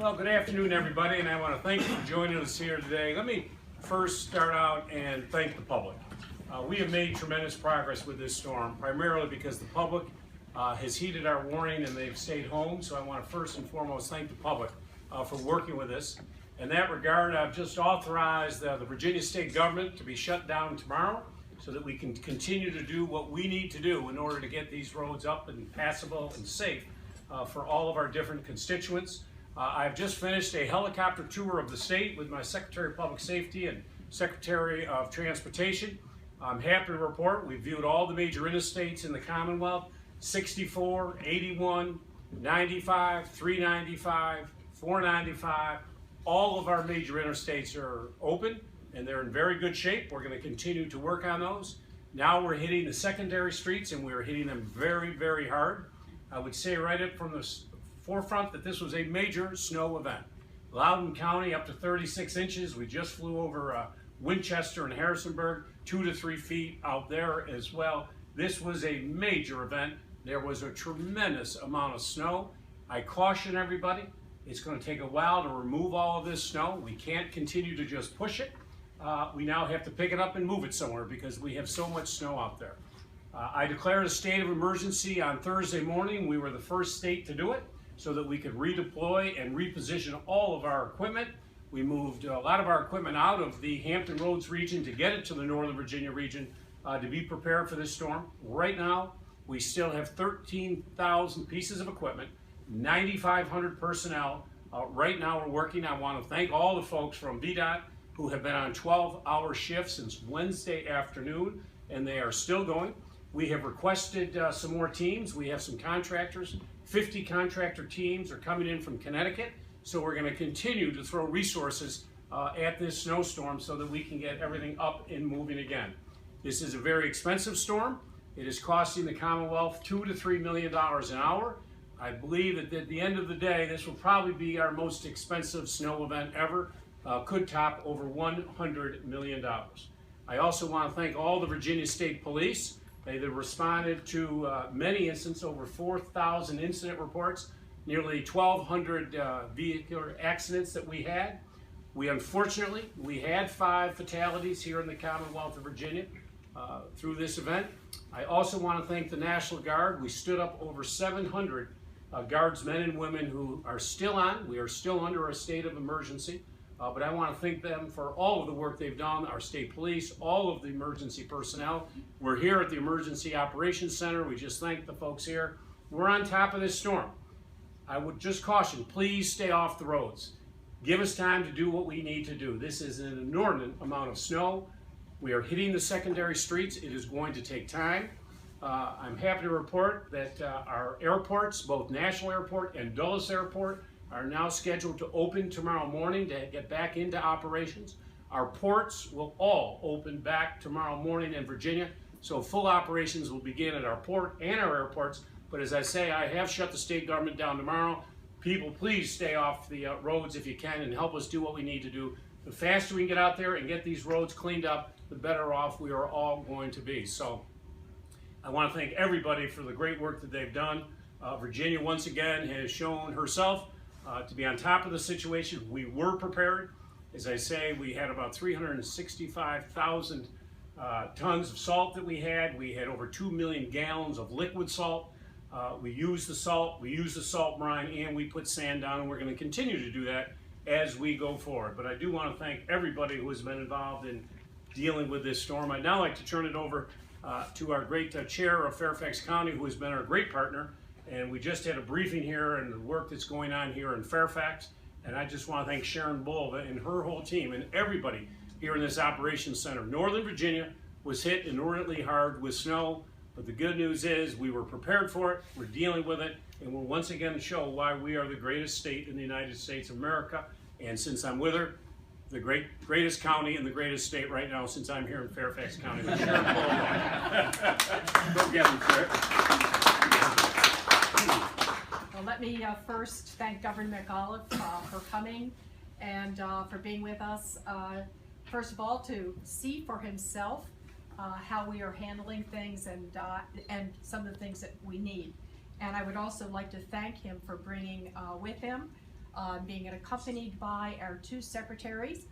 Well, good afternoon, everybody, and I want to thank you for joining us here today. Let me first start out and thank the public. We have made tremendous progress with this storm, primarily because the public has heeded our warning and they've stayed home. So I want to first and foremost thank the public for working with us. In that regard, I've just authorized the Virginia state government to be shut down tomorrow so that we can continue to do what we need to do in order to get these roads up and passable and safe for all of our different constituents. I've just finished a helicopter tour of the state with my Secretary of Public Safety and Secretary of Transportation. I'm happy to report we've viewed all the major interstates in the Commonwealth: 64, 81, 95, 395, 495. All of our major interstates are open and they're in very good shape. We're going to continue to work on those. Now we're hitting the secondary streets and we're hitting them very, very hard. I would say right up from the forefront that this was a major snow event. Loudoun County up to 36 inches. We just flew over Winchester and Harrisonburg, 2 to 3 feet out there as well. This was a major event. There was a tremendous amount of snow. I caution everybody, it's going to take a while to remove all of this snow. We can't continue to just push it. We now have to pick it up and move it somewhere because we have so much snow out there. I declared a state of emergency on Thursday morning. We were the first state to do it, so that we could redeploy and reposition all of our equipment. We moved a lot of our equipment out of the Hampton Roads region to get it to the Northern Virginia region to be prepared for this storm. Right now, we still have 13,000 pieces of equipment, 9,500 personnel. Right now we're working. I want to thank all the folks from VDOT who have been on 12-hour shifts since Wednesday afternoon, and they are still going. We have requested some more teams. We have some contractors. 50 contractor teams are coming in from Connecticut, so we're going to continue to throw resources at this snowstorm so that we can get everything up and moving again. This is a very expensive storm. It is costing the Commonwealth $2 to $3 million an hour. I believe that at the end of the day, this will probably be our most expensive snow event ever. Could top over $100 million. I also want to thank all the Virginia State Police. They responded to many incidents, over 4,000 incident reports, nearly 1,200 vehicular accidents that we had. Unfortunately, we had 5 fatalities here in the Commonwealth of Virginia through this event. I also want to thank the National Guard. We stood up over 700 guardsmen and women who are still on. We are still under a state of emergency. But I want to thank them for all of the work they've done, our state police, all of the emergency personnel. We're here at the Emergency Operations Center. We just thank the folks here. We're on top of this storm. I would just caution, please stay off the roads. Give us time to do what we need to do. This is an inordinate amount of snow. We are hitting the secondary streets. It is going to take time. I'm happy to report that our airports, both National Airport and Dulles Airport, are now scheduled to open tomorrow morning to get back into operations. Our ports will all open back tomorrow morning in Virginia, so full operations will begin at our port and our airports. But as I say, I have shut the state government down tomorrow. People, please stay off the roads if you can and help us do what we need to do. The faster we can get out there and get these roads cleaned up, the better off we are all going to be. So I want to thank everybody for the great work that they've done. Virginia, once again, has shown herself to be on top of the situation. We were prepared. As I say, we had about 365,000 tons of salt that we had. We had over 2 million gallons of liquid salt. We used the salt, we used the salt brine, and we put sand down, and we're going to continue to do that as we go forward. But I do want to thank everybody who has been involved in dealing with this storm. I'd now like to turn it over to our great chair of Fairfax County, who has been our great partner. And we just had a briefing here and the work that's going on here in Fairfax. And I just want to thank Sharon Bulova and her whole team and everybody here in this operations center. Northern Virginia was hit inordinately hard with snow, but the good news is we were prepared for it, we're dealing with it, and we'll once again show why we are the greatest state in the United States of America. And since I'm with her, the greatest county and the greatest state right now, since I'm here in Fairfax County. With Sharon Bulova. Go get them, Sharon. Well, let me first thank Governor McAuliffe for coming and for being with us. First of all, to see for himself how we are handling things and some of the things that we need. And I would also like to thank him for bringing with him being accompanied by our two secretaries,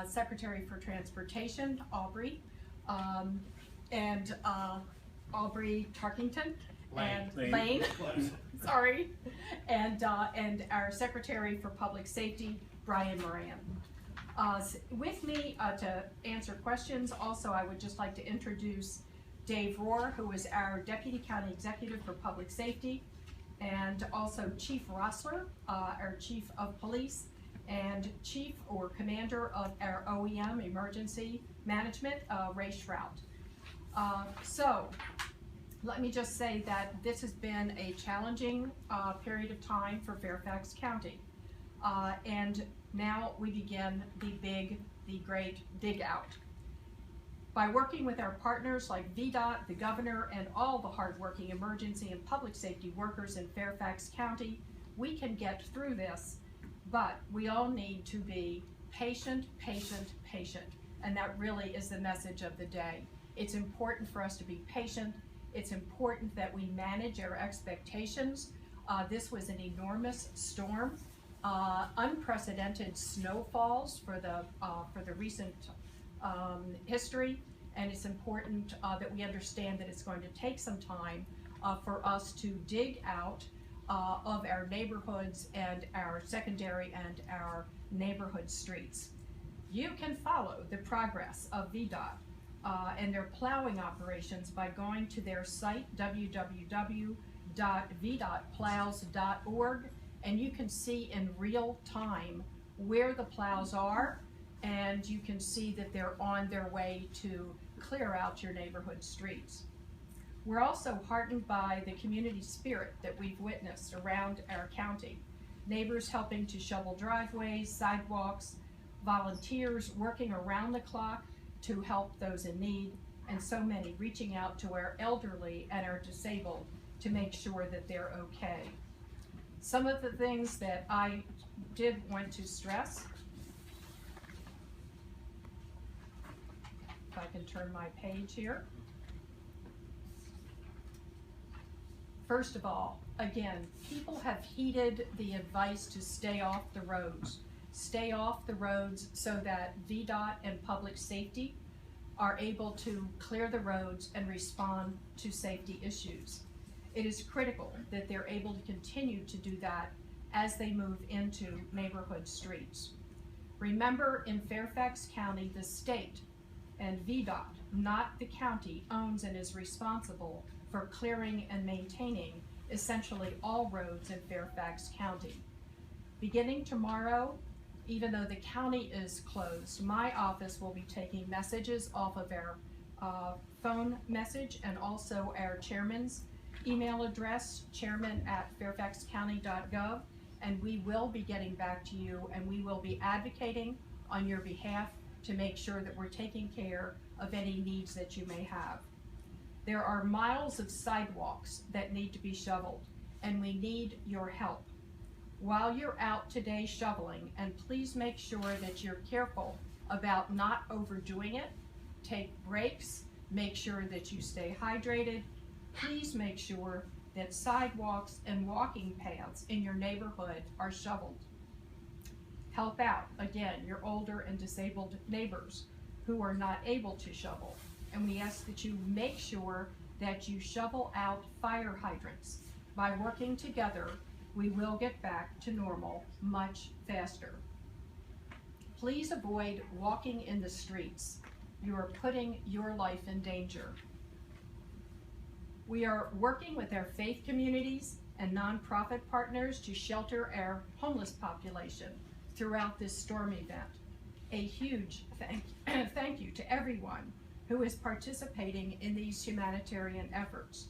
Secretary for Transportation, Aubrey, and Aubrey Tarkington, and Lane, sorry, and our Secretary for Public Safety, Brian Moran. With me to answer questions, also I would just like to introduce Dave Rohr, who is our Deputy County Executive for Public Safety, and also Chief Rossler, our Chief of Police, and Chief or Commander of our OEM, Emergency Management, Ray Shrout. So, let me just say that this has been a challenging period of time for Fairfax County. And now we begin the great dig out. By working with our partners like VDOT, the governor, and all the hardworking emergency and public safety workers in Fairfax County, we can get through this, but we all need to be patient, patient, patient. And that really is the message of the day. It's important for us to be patient. It's important that we manage our expectations. This was an enormous storm, unprecedented snowfalls for the recent history, and it's important that we understand that it's going to take some time for us to dig out of our neighborhoods and our secondary and our neighborhood streets. You can follow the progress of VDOT and their plowing operations by going to their site, www.vdotplows.org, and you can see in real time where the plows are, and you can see that they're on their way to clear out your neighborhood streets. We're also heartened by the community spirit that we've witnessed around our county. Neighbors helping to shovel driveways, sidewalks, volunteers working around the clock to help those in need, and so many reaching out to our elderly and our disabled to make sure that they're okay. Some of the things that I did want to stress, if I can turn my page here. First of all, again, people have heeded the advice to stay off the roads. Stay off the roads so that VDOT and public safety are able to clear the roads and respond to safety issues. It is critical that they're able to continue to do that as they move into neighborhood streets. Remember, in Fairfax County, the state and VDOT, not the county, owns and is responsible for clearing and maintaining essentially all roads in Fairfax County. Beginning tomorrow, even though the county is closed, my office will be taking messages off of our phone message and also our chairman's email address, chairman@fairfaxcounty.gov, and we will be getting back to you, and we will be advocating on your behalf to make sure that we're taking care of any needs that you may have. There are miles of sidewalks that need to be shoveled, and we need your help. While you're out today shoveling, and please make sure that you're careful about not overdoing it, take breaks, make sure that you stay hydrated. Please make sure that sidewalks and walking paths in your neighborhood are shoveled. Help out, again, your older and disabled neighbors who are not able to shovel. And we ask that you make sure that you shovel out fire hydrants. By working together, we will get back to normal much faster. Please avoid walking in the streets. You are putting your life in danger. We are working with our faith communities and nonprofit partners to shelter our homeless population throughout this storm event. A huge thank you to everyone who is participating in these humanitarian efforts.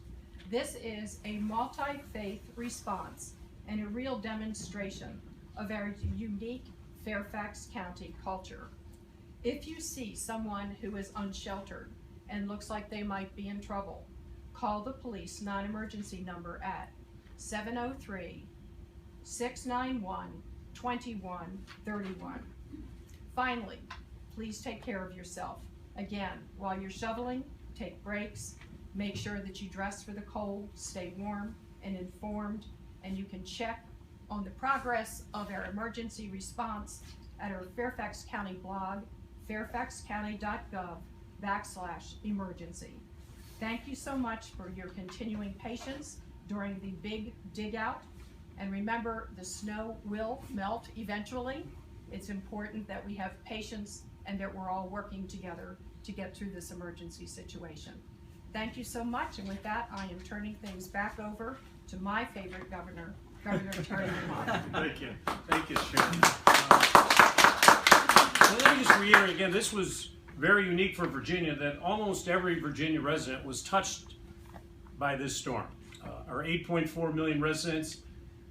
This is a multi-faith response and a real demonstration of our unique Fairfax County culture. If you see someone who is unsheltered and looks like they might be in trouble, call the police non-emergency number at 703-691-2131. Finally, please take care of yourself. Again, while you're shoveling, take breaks, make sure that you dress for the cold, stay warm and informed, and you can check on the progress of our emergency response at our Fairfax County blog, fairfaxcounty.gov/emergency. Thank you so much for your continuing patience during the big dig out. And remember, the snow will melt eventually. It's important that we have patience and that we're all working together to get through this emergency situation. Thank you so much, and with that, I am turning things back over to my favorite governor, Governor Terry Bulova. Thank you. Thank you, Sharon. Let me just reiterate again, this was very unique for Virginia, that almost every Virginia resident was touched by this storm. Our 8.4 million residents,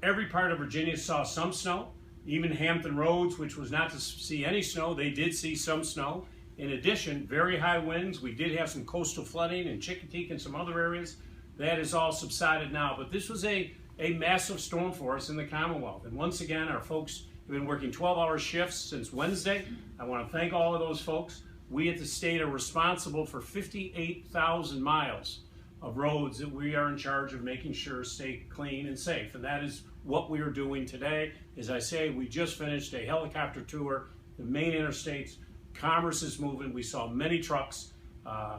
every part of Virginia saw some snow. Even Hampton Roads, which was not to see any snow, they did see some snow. In addition, very high winds. We did have some coastal flooding in Chickatee and some other areas. That has all subsided now, but this was a massive storm for us in the Commonwealth. And once again, our folks have been working 12-hour shifts since Wednesday. I want to thank all of those folks. We at the state are responsible for 58,000 miles of roads that we are in charge of making sure stay clean and safe. And that is what we are doing today. As I say, we just finished a helicopter tour, the main interstates. Commerce is moving. We saw many trucks,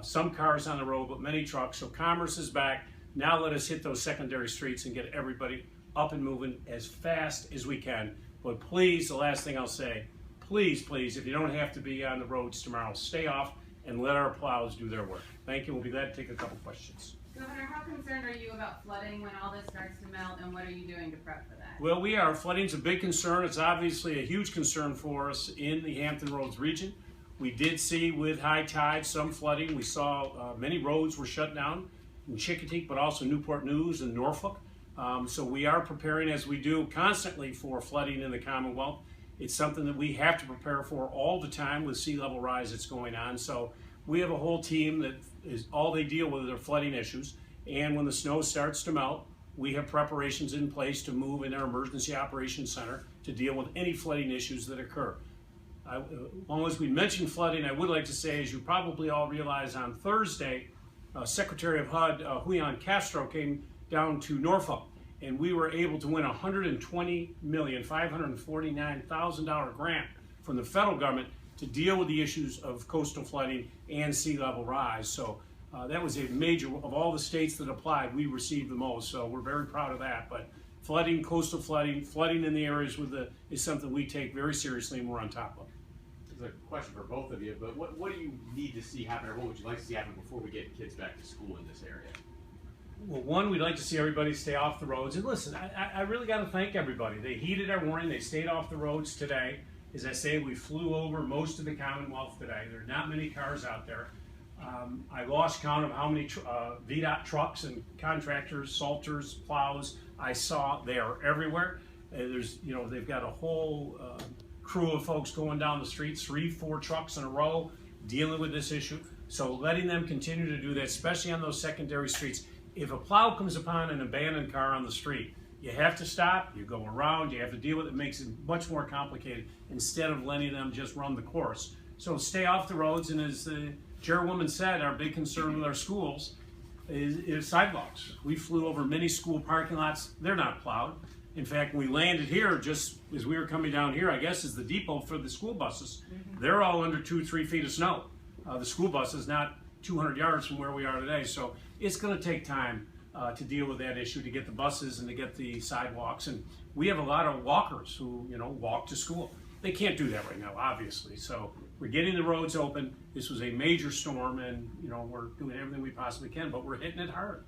some cars on the road, but many trucks. So commerce is back. Now let us hit those secondary streets and get everybody up and moving as fast as we can. But please, the last thing I'll say, please, if you don't have to be on the roads tomorrow, stay off and let our plows do their work. Thank you. We'll be glad to take a couple questions. Governor, how concerned are you about flooding when all this starts to melt, and what are you doing to prep for that? Well, we are. Flooding's a big concern. It's obviously a huge concern for us in the Hampton Roads region. We did see with high tide some flooding. We saw many roads were shut down in Chickatee, but also Newport News and Norfolk. So we are preparing, as we do constantly, for flooding in the Commonwealth. It's something that we have to prepare for all the time with sea level rise that's going on. So we have a whole team that is all they deal with are flooding issues. And when the snow starts to melt, we have preparations in place to move in our emergency operations center to deal with any flooding issues that occur. As long as we mention flooding, I would like to say, as you probably all realize, on Thursday, Secretary of HUD, Julian Castro, came down to Norfolk, and we were able to win a $120,549,000 grant from the federal government to deal with the issues of coastal flooding and sea level rise. So that was a major, of all the states that applied, we received the most. So we're very proud of that. But flooding, coastal flooding, flooding in the areas with is something we take very seriously and we're on top of. It's a question for both of you, but what do you need to see happen, or what would you like to see happen before we get kids back to school in this area? Well, one, we'd like to see everybody stay off the roads. And listen, I really got to thank everybody. They heeded our warning. They stayed off the roads today. As I say, we flew over most of the Commonwealth today. There are not many cars out there. I lost count of how many VDOT trucks and contractors, salters, plows I saw. They are everywhere. They've got a whole crew of folks going down the streets, 3-4 trucks in a row, dealing with this issue. So letting them continue to do that, especially on those secondary streets. If a plow comes upon an abandoned car on the street, you have to stop, you go around, you have to deal with it. It makes it much more complicated instead of letting them just run the course. So stay off the roads, and as the chairwoman said, our big concern with our schools is sidewalks. We flew over many school parking lots. They're not plowed. In fact, when we landed here, just as we were coming down here, I guess is the depot for the school buses. They're all under 2-3 feet of snow. The school bus is not 200 yards from where we are today. So it's going to take time to deal with that issue, to get the buses and to get the sidewalks. And we have a lot of walkers who, walk to school. They can't do that right now, obviously. So we're getting the roads open. This was a major storm, and we're doing everything we possibly can, but we're hitting it hard.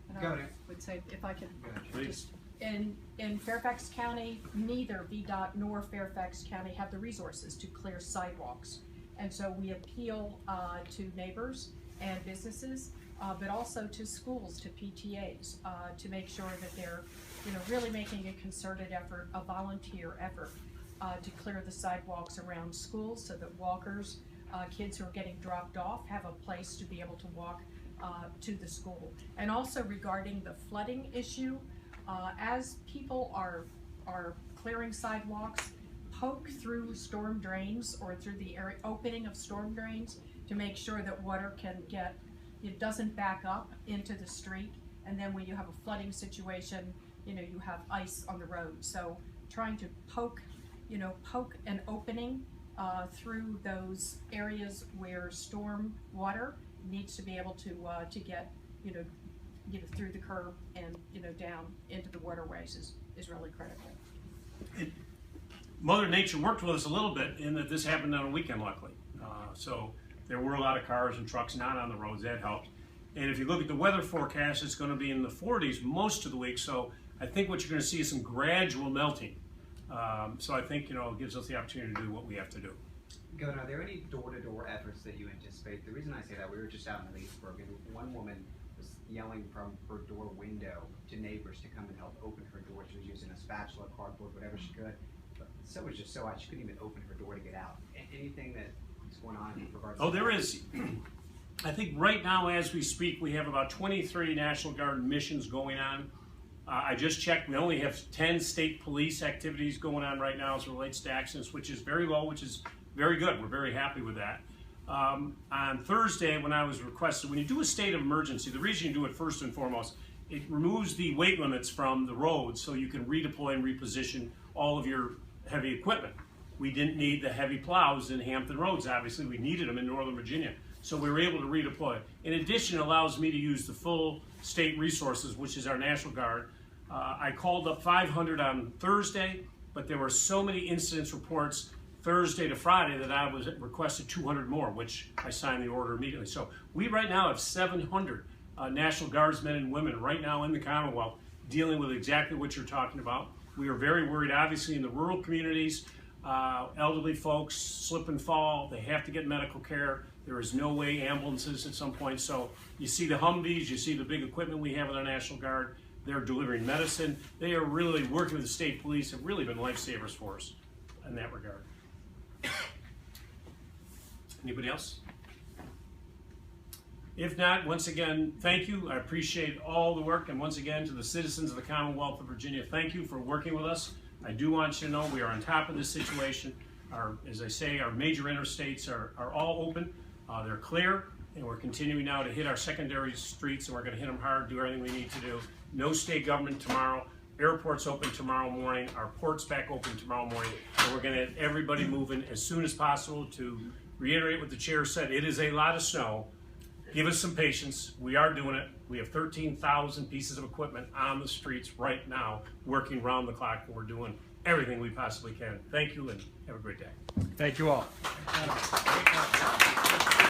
And I would say, if I could, Please. in Fairfax County, neither VDOT nor Fairfax County have the resources to clear sidewalks. And so we appeal to neighbors and businesses, but also to schools, to PTAs, to make sure that they're really making a concerted effort, a volunteer effort, to clear the sidewalks around schools so that walkers, kids who are getting dropped off, have a place to be able to walk to the school. And also regarding the flooding issue, as people are clearing sidewalks, poke through storm drains or through the opening of storm drains to make sure that water it doesn't back up into the street. And then when you have a flooding situation, you have ice on the road. So trying to poke an opening through those areas where storm water needs to be able to get through the curb and down into the waterways is really critical. Mother Nature worked with us a little bit in that this happened on a weekend, luckily. So there were a lot of cars and trucks not on the roads. That helped. And if you look at the weather forecast, it's going to be in the 40s most of the week. So I think what you're going to see is some gradual melting. So I think it gives us the opportunity to do what we have to do. Governor, are there any door-to-door efforts that you anticipate? The reason I say that, we were just out in Leesburg, and one woman was yelling from her door window to neighbors to come and help open her door. She was using a spatula, cardboard, whatever she could. But so was just so hot she couldn't even open her door to get out. Anything that's going on in regards to Oh, there is. I think right now as we speak, we have about 23 National Guard missions going on. I just checked, we only have 10 state police activities going on right now as it relates to accidents, which is very low, which is very good. We're very happy with that. On Thursday, when I was requested, when you do a state of emergency, the reason you do it first and foremost, it removes the weight limits from the roads so you can redeploy and reposition all of your heavy equipment. We didn't need the heavy plows in Hampton roads, obviously. We needed them in Northern Virginia. So we were able to redeploy. In addition, it allows me to use the full state resources, which is our National Guard. I called up 500 on Thursday, but there were so many incidents reports Thursday to Friday that I was requested 200 more, which I signed the order immediately. So we right now have 700 National Guardsmen and women right now in the Commonwealth dealing with exactly what you're talking about. We are very worried, obviously, in the rural communities. Elderly folks slip and fall. They have to get medical care. There is no way ambulances at some point. So you see the Humvees, you see the big equipment we have with our National Guard. They're delivering medicine. They are really working with the state police, have really been lifesavers for us in that regard. Anybody else? If not, once again, thank you. I appreciate all the work. And once again, to the citizens of the Commonwealth of Virginia, thank you for working with us. I do want you to know we are on top of this situation. As I say, our major interstates are all open. They're clear, and we're continuing now to hit our secondary streets, and we're going to hit them hard, do everything we need to do. No state government tomorrow. Airports open tomorrow morning. Our ports back open tomorrow morning. And we're going to get everybody moving as soon as possible. To reiterate what the chair said, it is a lot of snow. Give us some patience. We are doing it. We have 13,000 pieces of equipment on the streets right now, working round the clock, and we're doing everything we possibly can. Thank you, and have a great day. Thank you all.